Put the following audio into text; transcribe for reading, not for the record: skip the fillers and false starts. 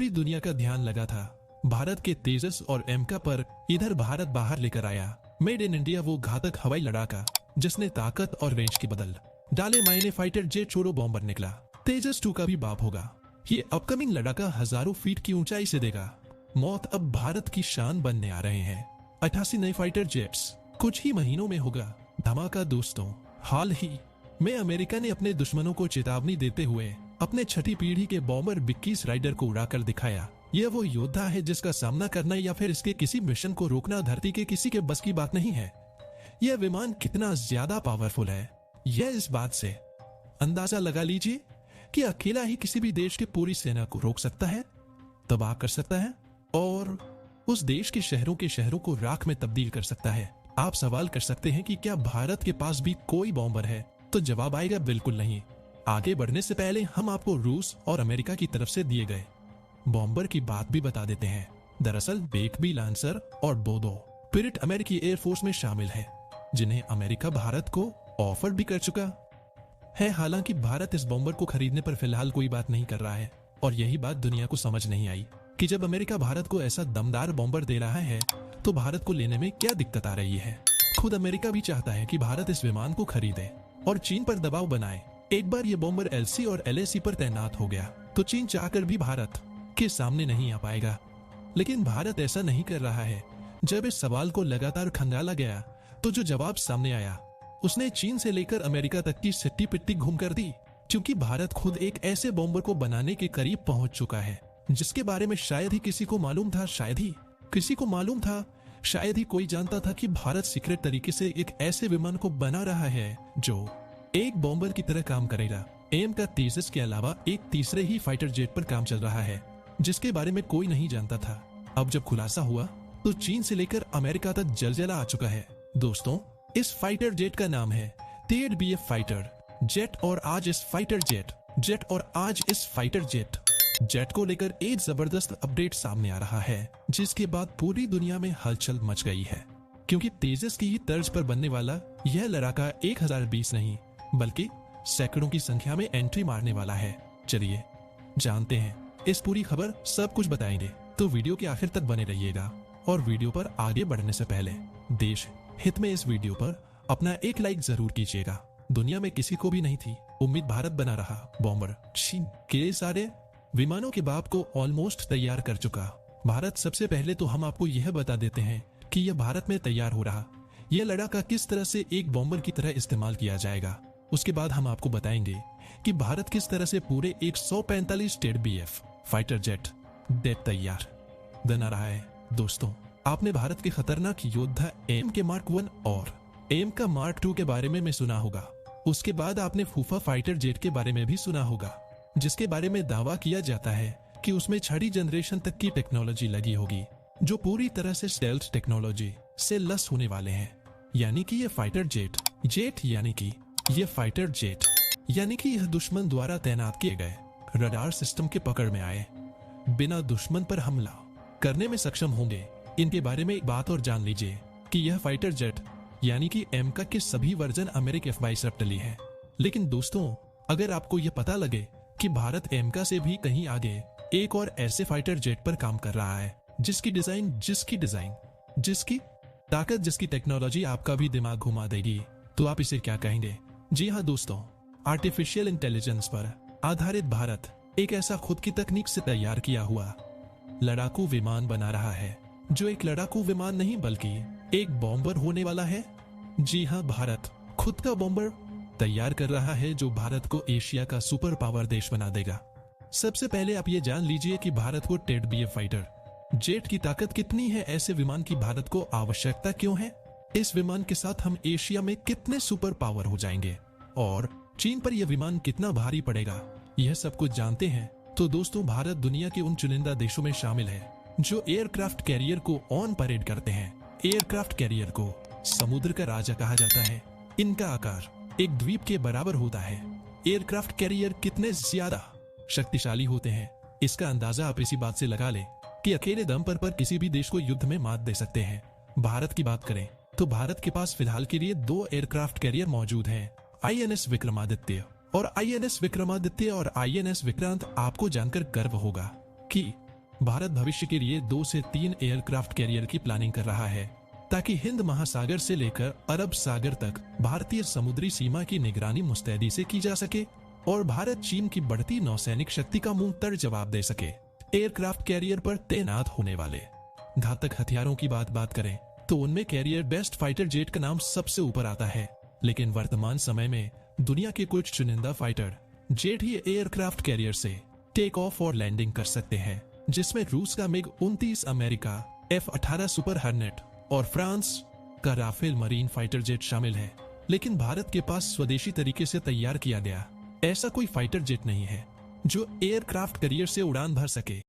पूरी दुनिया का ध्यान लगा था भारत के तेजस और एमका पर। इधर भारत बाहर लेकर आया मेड इन इंडिया वो घातक हवाई लड़ाका जिसने ताकत और रेंज के बदल डाले मायने फाइटर जेट छोड़ो बॉम्बर निकला। तेजस 2 का भी बाप होगा। ये अपकमिंग लड़ाका हजारों फीट की ऊंचाई से देगा मौत। अब भारत की शान बनने आ रहे हैं 88 नए फाइटर जेट्स कुछ ही महीनों में होगा धमाका। दोस्तों, हाल ही में अमेरिका ने अपने दुश्मनों को चेतावनी देते हुए अपने छठी पीढ़ी के बॉम्बर 22 राइडर को उड़ाकर दिखाया। यह वो योद्धा है जिसका सामना करना या फिर इसके किसी मिशन को रोकना धरती के किसी के बस की बात नहीं है। यह विमान कितना ज्यादा पावरफुल है, यह इस बात से अंदाजा लगा लीजिए कि अकेला ही किसी भी देश की पूरी सेना को रोक सकता है, तबाह कर सकता है और उस देश के शहरों को राख में तब्दील कर सकता है। आप सवाल कर सकते हैं कि क्या भारत के पास भी कोई बॉम्बर है, तो जवाब आएगा बिल्कुल नहीं। आगे बढ़ने से पहले हम आपको रूस और अमेरिका की तरफ से दिए गए बॉम्बर की बात भी बता देते हैं। दरअसल बेकबी लांसर और बोदो पिरिट अमेरिकी एयरफोर्स में शामिल है, जिन्हें अमेरिका भारत को ऑफर भी कर चुका है। हालांकि भारत इस बॉम्बर को खरीदने पर फिलहाल कोई बात नहीं कर रहा है और यही बात दुनिया को समझ नहीं आई कि जब अमेरिका भारत को ऐसा दमदार बॉम्बर दे रहा है तो भारत को लेने में क्या दिक्कत आ रही है। खुद अमेरिका भी चाहता है कि भारत इस विमान को खरीदे और चीन पर दबाव बनाए। एक बार ये बॉम्बर एलसी और एलएसी पर तैनात हो गया तो चीन चाहकर भी भारत के सामने नहीं आ पाएगा। लेकिन भारत ऐसा नहीं कर रहा है। जब इस सवाल को लगातार खंगाला गया तो जो जवाब सामने आया उसने चीन से लेकर अमेरिका तक की सिट्टी पिट्टी घूम कर दी, क्योंकि भारत खुद एक ऐसे बॉम्बर को बनाने के करीब पहुंच चुका है जिसके बारे में शायद ही किसी को मालूम था। शायद ही कोई जानता था कि भारत सीक्रेट तरीके से एक ऐसे विमान को बना रहा है जो एक बॉम्बर की तरह काम करेगा। एम का तेजस के अलावा एक तीसरे ही फाइटर जेट पर काम चल रहा है जिसके बारे में कोई नहीं जानता था। अब जब खुलासा हुआ तो चीन से लेकर अमेरिका तक जलजला आ चुका है। दोस्तों, इस फाइटर जेट का नाम है TBF फाइटर जेट और आज इस फाइटर जेट को लेकर एक जबरदस्त अपडेट सामने आ रहा है, जिसके बाद पूरी दुनिया में हलचल मच गई है, क्योंकि तेजस की ही तर्ज पर बनने वाला यह लड़ाका 1020 नहीं बल्कि सैकड़ों की संख्या में एंट्री मारने वाला है। चलिए जानते हैं इस पूरी खबर, सब कुछ बताएंगे, तो वीडियो के आखिर तक बने रहिएगा। और वीडियो पर आगे बढ़ने से पहले देश हित में इस वीडियो पर अपना एक लाइक जरूर कीजिएगा। दुनिया में किसी को भी नहीं थी उम्मीद भारत बना रहा बॉम्बर चीन के सारे विमानों के बाप को ऑलमोस्ट तैयार कर चुका भारत। सबसे पहले तो हम आपको यह बता देते हैं कि यह भारत में तैयार हो रहा यह लड़ाका किस तरह से एक बॉम्बर की तरह इस्तेमाल किया जाएगा। उसके बाद हम आपको बताएंगे कि भारत किस तरह से पूरे 145 TBF फाइटर जेट तैयार बना रहा है। दोस्तों, आपने भारत के खतरनाक योद्धा एम के मार्क 1 और एम का मार्क 2 के बारे में सुना होगा। उसके बाद आपने फूफा फाइटर जेट के बारे में भी सुना होगा, जिसके बारे में दावा किया जाता है कि उसमें 6वीं जनरेशन तक की टेक्नोलॉजी लगी होगी, जो पूरी तरह से स्टेल्थ टेक्नोलॉजी से लैस होने वाले हैं। यानी कि ये फाइटर जेट यह दुश्मन द्वारा तैनात किए गए रडार सिस्टम के पकड़ में आए बिना दुश्मन पर हमला करने में सक्षम होंगे। इनके बारे में एक बात और जान लीजिए कि यह फाइटर जेट यानी कि एमका के सभी वर्जन अमेरिकी F-22 रैप्टरली है। लेकिन दोस्तों, अगर आपको यह पता लगे कि भारत एमका से भी कहीं आगे एक और ऐसे फाइटर जेट पर काम कर रहा है जिसकी ताकत, जिसकी टेक्नोलॉजी आपका भी दिमाग घुमा देगी, तो आप इसे क्या कहेंगे? जी हाँ दोस्तों, आर्टिफिशियल इंटेलिजेंस पर आधारित भारत एक ऐसा खुद की तकनीक से तैयार किया हुआ लड़ाकू विमान बना रहा है, जो एक लड़ाकू विमान नहीं बल्कि एक बॉम्बर होने वाला है। जी हाँ, भारत खुद का बॉम्बर तैयार कर रहा है जो भारत को एशिया का सुपर पावर देश बना देगा। सबसे पहले आप ये जान लीजिए कि भारत को TBF फाइटर जेट की ताकत कितनी है, ऐसे विमान की भारत को आवश्यकता क्यों है, इस विमान के साथ हम एशिया में कितने सुपर पावर हो जाएंगे और चीन पर यह विमान कितना भारी पड़ेगा, यह सब कुछ जानते हैं। तो दोस्तों, भारत दुनिया के उन चुनिंदा देशों में शामिल है जो एयरक्राफ्ट कैरियर को ऑन परेड करते हैं। एयरक्राफ्ट कैरियर को समुद्र का राजा कहा जाता है। इनका आकार एक द्वीप के बराबर होता है। एयरक्राफ्ट कैरियर कितने ज्यादा शक्तिशाली होते हैं, इसका अंदाजा आप इसी बात से लगा लें कि अकेले दम पर किसी भी देश को युद्ध में मात दे सकते हैं। भारत की बात करें तो भारत के पास फिलहाल के लिए 2 एयरक्राफ्ट कैरियर मौजूद हैं, INS विक्रमादित्य और INS विक्रांत। आपको जानकर गर्व होगा कि भारत भविष्य के लिए 2 से 3 एयरक्राफ्ट कैरियर की प्लानिंग कर रहा है ताकि हिंद महासागर से लेकर अरब सागर तक भारतीय समुद्री सीमा की निगरानी मुस्तैदी से की जा सके और भारत चीन की बढ़ती नौसैनिक शक्ति का मुंह तर जवाब दे सके। एयरक्राफ्ट कैरियर पर तैनात होने वाले घातक हथियारों की बात करें तो उनमें कैरियर बेस्ट फाइटर जेट का नाम सबसे ऊपर आता है, लेकिन वर्तमान समय में दुनिया के कुछ चुनिंदा फाइटर जेट ही एयरक्राफ्ट कैरियर से टेक ऑफ और लैंडिंग कर सकते हैं, जिसमें रूस का मिग-29, अमेरिका F-18 सुपर हॉर्नेट और फ्रांस का राफेल मरीन फाइटर जेट शामिल है। लेकिन भारत के पास स्वदेशी तरीके से तैयार किया गया ऐसा कोई फाइटर जेट नहीं है जो एयरक्राफ्ट कैरियर से उड़ान भर सके।